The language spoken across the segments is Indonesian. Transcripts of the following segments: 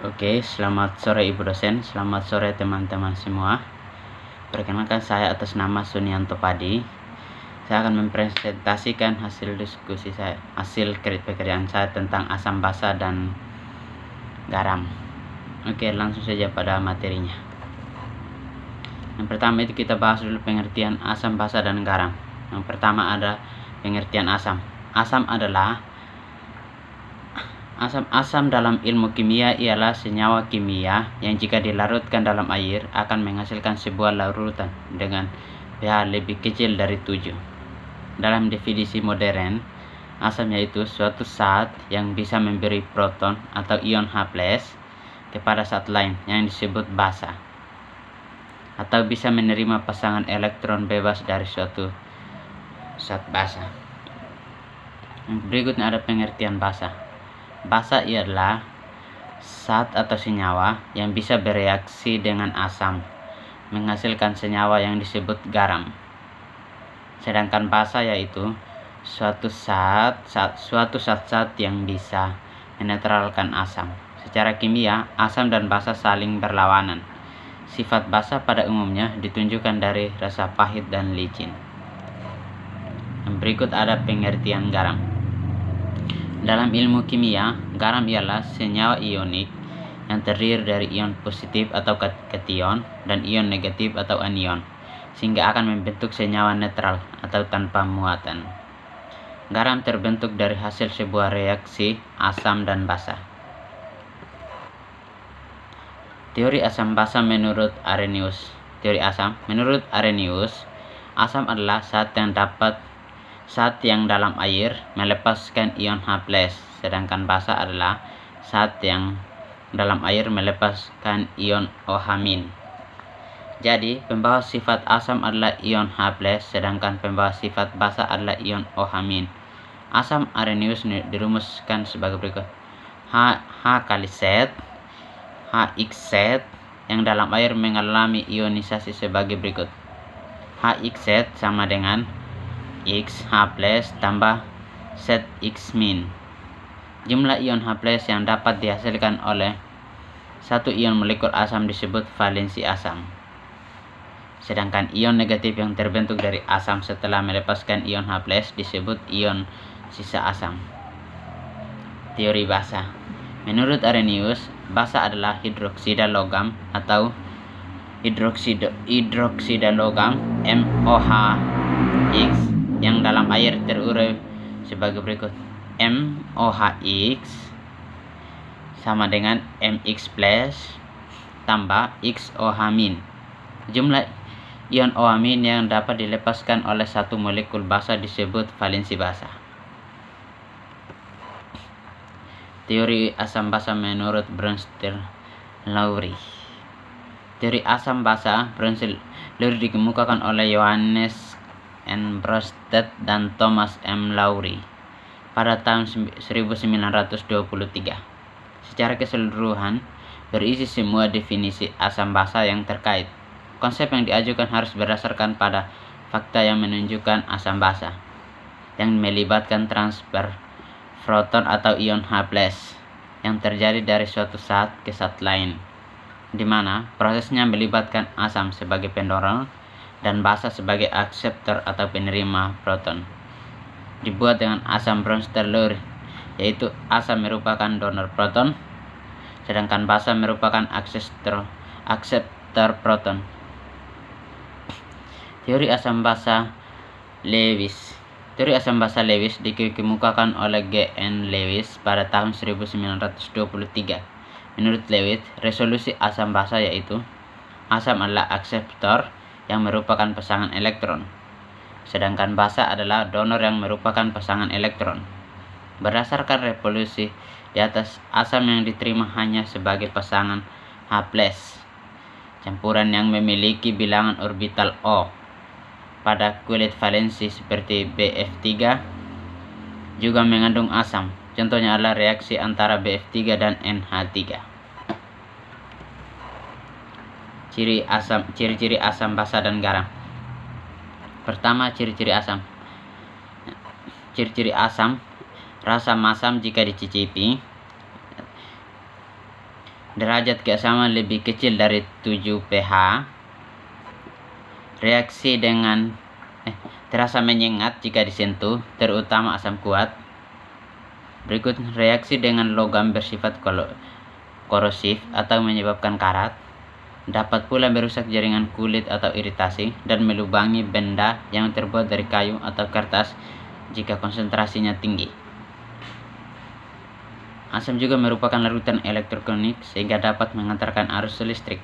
Oke, selamat sore Ibu dosen, selamat sore teman-teman semua. Perkenalkan, saya atas nama Sunianto Padi. Saya akan mempresentasikan hasil diskusi saya, hasil pekerjaan saya tentang asam basa dan garam. Oke, langsung saja pada materinya. Yang pertama itu kita bahas dulu pengertian asam basa dan garam. Yang pertama ada pengertian asam. Asam dalam ilmu kimia ialah senyawa kimia yang jika dilarutkan dalam air akan menghasilkan sebuah larutan dengan pH lebih kecil dari 7. Dalam definisi modern, asam yaitu suatu zat yang bisa memberi proton atau ion H+ kepada zat lain yang disebut basa, atau bisa menerima pasangan elektron bebas dari suatu zat basa. Berikutnya ada pengertian basa. Basa ialah zat atau senyawa yang bisa bereaksi dengan asam, menghasilkan senyawa yang disebut garam. Sedangkan basa yaitu suatu zat yang bisa menetralkan asam. Secara kimia, asam dan basa saling berlawanan. Sifat basa pada umumnya ditunjukkan dari rasa pahit dan licin. Yang berikut ada pengertian garam. Dalam ilmu kimia, garam ialah senyawa ionik yang terdiri dari ion positif atau kation dan ion negatif atau anion, sehingga akan membentuk senyawa netral atau tanpa muatan. Garam terbentuk dari hasil sebuah reaksi asam dan basa. Teori asam basa menurut Arrhenius. Menurut Arrhenius, asam adalah zat yang dalam air melepaskan ion H+, sedangkan basa adalah zat yang dalam air melepaskan ion OH-. Jadi, pembawa sifat asam adalah ion H+, sedangkan pembawa sifat basa adalah ion OH-. Asam Arrhenius dirumuskan sebagai berikut. H kali Z, HX yang dalam air mengalami ionisasi sebagai berikut. HX sama dengan X H+ tambah ZX-. Jumlah ion H+ yang dapat dihasilkan oleh satu ion molekul asam disebut valensi asam. Sedangkan ion negatif yang terbentuk dari asam setelah melepaskan ion H+ disebut ion sisa asam. Teori basa. Menurut Arrhenius, basa adalah hidroksida logam atau hidroksida logam MOHX yang dalam air terurai sebagai berikut. MOHX sama dengan MX+ tambah XOH-. Jumlah ion OH- yang dapat dilepaskan oleh satu molekul basa disebut valensi basa. Teori asam basa menurut Bronsted-Lowry. Teori asam basa Bronsted-Lowry dikemukakan oleh Johannes N. Bronsted dan Thomas M. Lowry pada tahun 1923. Secara keseluruhan, berisi semua definisi asam basa yang terkait. Konsep yang diajukan harus berdasarkan pada fakta yang menunjukkan asam basa yang melibatkan transfer proton atau ion H+ yang terjadi dari suatu zat ke zat lain, di mana prosesnya melibatkan asam sebagai pendorong dan basa sebagai akseptor atau penerima proton. Dibuat dengan asam Bronsted-Lowry, yaitu asam merupakan donor proton, sedangkan basa merupakan akseptor proton. Teori asam basa Lewis. Teori asam basa Lewis dikemukakan oleh G. N. Lewis pada tahun 1923. Menurut Lewis, resolusi asam basa yaitu asam adalah akseptor yang merupakan pasangan elektron, sedangkan basa adalah donor yang merupakan pasangan elektron. Berdasarkan resolusi di atas, asam yang diterima hanya sebagai pasangan H+, campuran yang memiliki bilangan orbital O pada kulit valensi seperti BF3 juga mengandung asam. Contohnya adalah reaksi antara BF3 dan NH3. Ciri-ciri asam basa dan garam. Pertama, ciri-ciri asam. Ciri-ciri asam: rasa masam jika dicicipi, derajat keasaman lebih kecil dari 7 pH, reaksi dengan terasa menyengat jika disentuh, terutama asam kuat. Berikut reaksi dengan logam bersifat korosif atau menyebabkan karat. Dapat pula merusak jaringan kulit atau iritasi dan melubangi benda yang terbuat dari kayu atau kertas jika konsentrasinya tinggi. Asam juga merupakan larutan elektronik sehingga dapat mengantarkan arus listrik.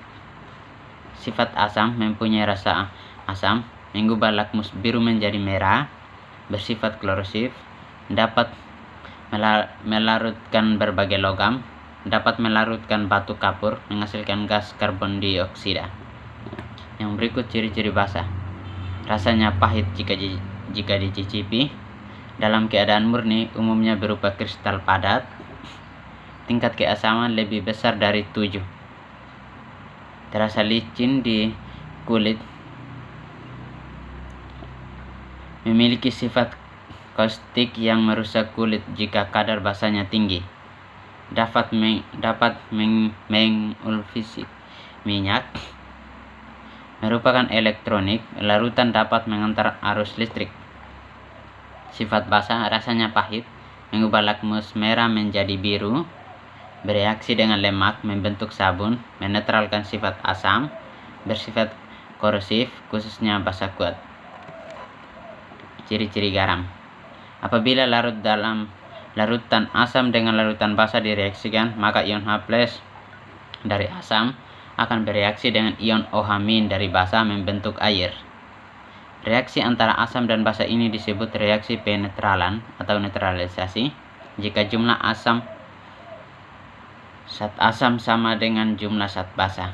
Sifat asam mempunyai rasa asam, mengubah lakmus biru menjadi merah, bersifat korosif, dapat melarutkan berbagai logam, dapat melarutkan batu kapur, menghasilkan gas karbon dioksida. Yang berikut ciri-ciri basa. Rasanya pahit jika dicicipi. Dalam keadaan murni umumnya berupa kristal padat. Tingkat keasaman lebih besar dari 7. Terasa licin di kulit. Memiliki sifat kaustik yang merusak kulit jika kadar basanya tinggi. Dapat mengulfisi minyak. Merupakan elektronik, larutan dapat mengantar arus listrik. Sifat basa, rasanya pahit, mengubah lakmus merah menjadi biru, bereaksi dengan lemak, membentuk sabun, menetralkan sifat asam, bersifat korosif, khususnya basa kuat. Ciri-ciri garam. Apabila larut dalam larutan asam dengan larutan basa direaksikan, maka ion H+ dari asam akan bereaksi dengan ion OH- dari basa membentuk air. Reaksi antara asam dan basa ini disebut reaksi penetralan atau netralisasi jika jumlah zat asam sama dengan jumlah zat basa.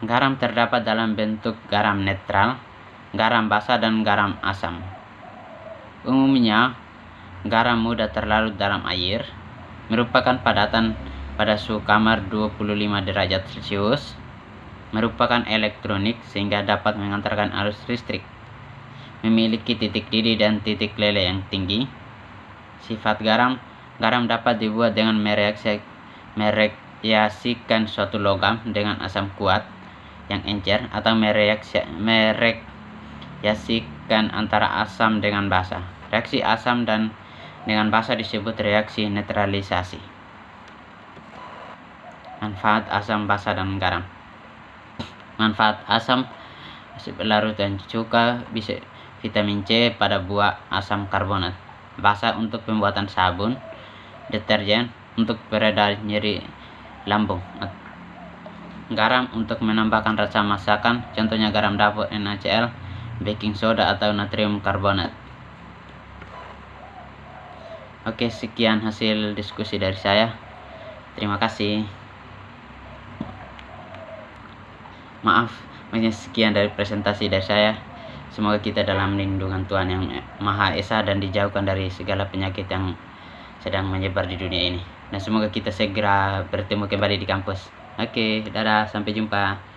Garam terdapat dalam bentuk garam netral, garam basa, dan garam asam. Umumnya, garam mudah terlarut dalam air, merupakan padatan pada suhu kamar 25 derajat Celcius, merupakan elektronik sehingga dapat mengantarkan arus listrik, memiliki titik didih dan titik leleh yang tinggi. Sifat garam dapat dibuat dengan mereaksikan suatu logam dengan asam kuat yang encer atau mereaksikan antara asam dengan basa. Reaksi asam dengan basa disebut reaksi netralisasi. Manfaat asam, basa, dan garam. Manfaat asam larutan cuka bisa vitamin C pada buah asam karbonat, basa untuk pembuatan sabun, deterjen untuk pereda nyeri lambung, garam untuk menambahkan rasa masakan, contohnya garam dapur NaCl, baking soda, atau natrium karbonat. Oke, sekian hasil diskusi dari saya. Terima kasih. Maaf, sekian dari presentasi dari saya. Semoga kita dalam lindungan Tuhan yang Maha Esa dan dijauhkan dari segala penyakit yang sedang menyebar di dunia ini. Dan semoga kita segera bertemu kembali di kampus. Oke, dadah, sampai jumpa.